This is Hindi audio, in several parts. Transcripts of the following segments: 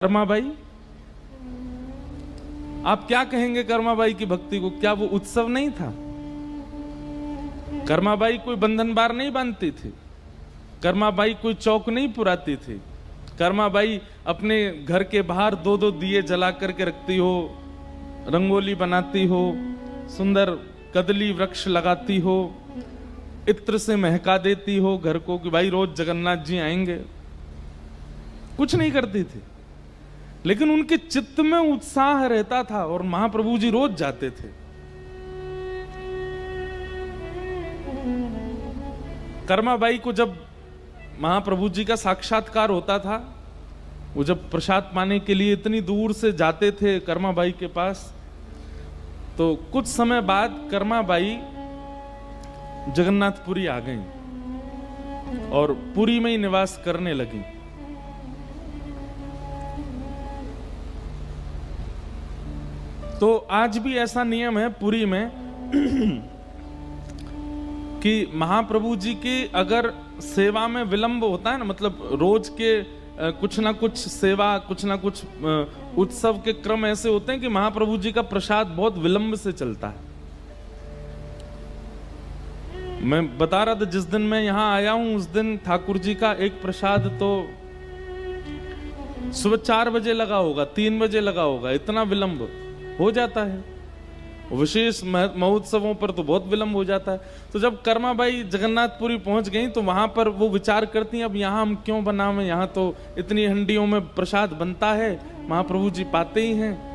कर्माबाई, आप क्या कहेंगे कर्माबाई की भक्ति को? क्या वो उत्सव नहीं था? कर्माबाई कोई बंधन बार नहीं बांधती थी, कर्माबाई कोई चौक नहीं पुराती थी, कर्माबाई अपने घर के बाहर दो दो दिए जला करके रखती हो, रंगोली बनाती हो, सुंदर कदली वृक्ष लगाती हो, इत्र से महका देती हो घर को कि भाई रोज जगन्नाथ जी आएंगे। कुछ नहीं करती थी, लेकिन उनके चित्त में उत्साह रहता था और महाप्रभु जी रोज जाते थे। कर्माबाई को जब महाप्रभु जी का साक्षात्कार होता था, वो जब प्रसाद पाने के लिए इतनी दूर से जाते थे कर्माबाई के पास, तो कुछ समय बाद कर्माबाई जगन्नाथपुरी आ गई और पुरी में ही निवास करने लगी। तो आज भी ऐसा नियम है पुरी में कि महाप्रभु जी की अगर सेवा में विलंब होता है ना, मतलब रोज के कुछ ना कुछ सेवा, कुछ ना कुछ उत्सव के क्रम ऐसे होते हैं कि महाप्रभु जी का प्रसाद बहुत विलंब से चलता है। मैं बता रहा था, जिस दिन मैं यहां आया हूं उस दिन ठाकुर जी का एक प्रसाद तो सुबह 4 बजे लगा होगा, 3 बजे लगा होगा, इतना विलंब हो जाता है। विशेष महोत्सवों पर तो बहुत विलंब हो जाता है। तो जब कर्माबाई जगन्नाथपुरी पहुंच गई तो वहां पर वो विचार करती हैं, अब यहां हम क्यों बनावें, यहां तो इतनी हंडियों में प्रसाद बनता है, महाप्रभु जी पाते ही हैं।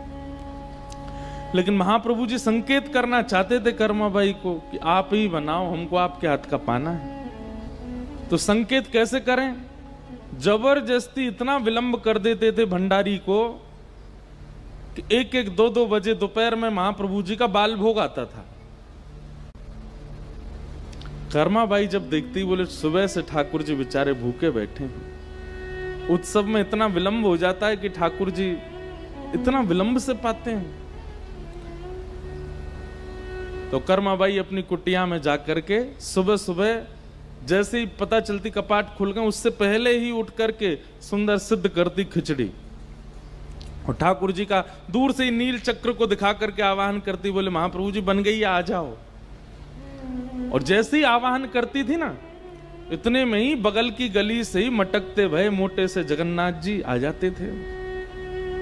लेकिन महाप्रभु जी संकेत करना चाहते थे कर्माबाई को कि आप ही बनाओ, हमको आपके हाथ का पाना है। तो संकेत कैसे करें? जबरदस्ती इतना विलंब कर देते थे भंडारी को कि 1-1, 2-2 बजे दोपहर में महाप्रभु जी का बाल भोग आता था। कर्माबाई जब देखती, बोले सुबह से ठाकुर जी बेचारे भूखे बैठे हैं, उत्सव में इतना विलंब हो जाता है कि ठाकुर जी इतना विलंब से पाते हैं। तो कर्माबाई अपनी कुटिया में जाकर के सुबह सुबह जैसे ही पता चलती कपाट खुल गए, उससे पहले ही उठ करके सुंदर सिद्ध करती खिचड़ी और ठाकुर जी का दूर से ही नील चक्र को दिखा करके आवाहन करती, बोले महाप्रभु जी बन गई, आ जाओ। और जैसे ही आवाहन करती थी ना, इतने में ही बगल की गली से ही मटकते भय मोटे से जगन्नाथ जी आ जाते थे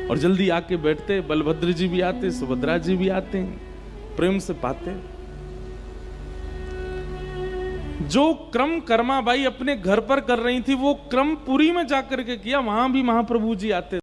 और जल्दी आके बैठते। बलभद्र जी भी आते, सुभद्रा जी भी आते, प्रेम से पाते। जो क्रम कर्माबाई अपने घर पर कर रही थी, वो क्रम पुरी में जाकर के किया, वहां भी महाप्रभु जी आते।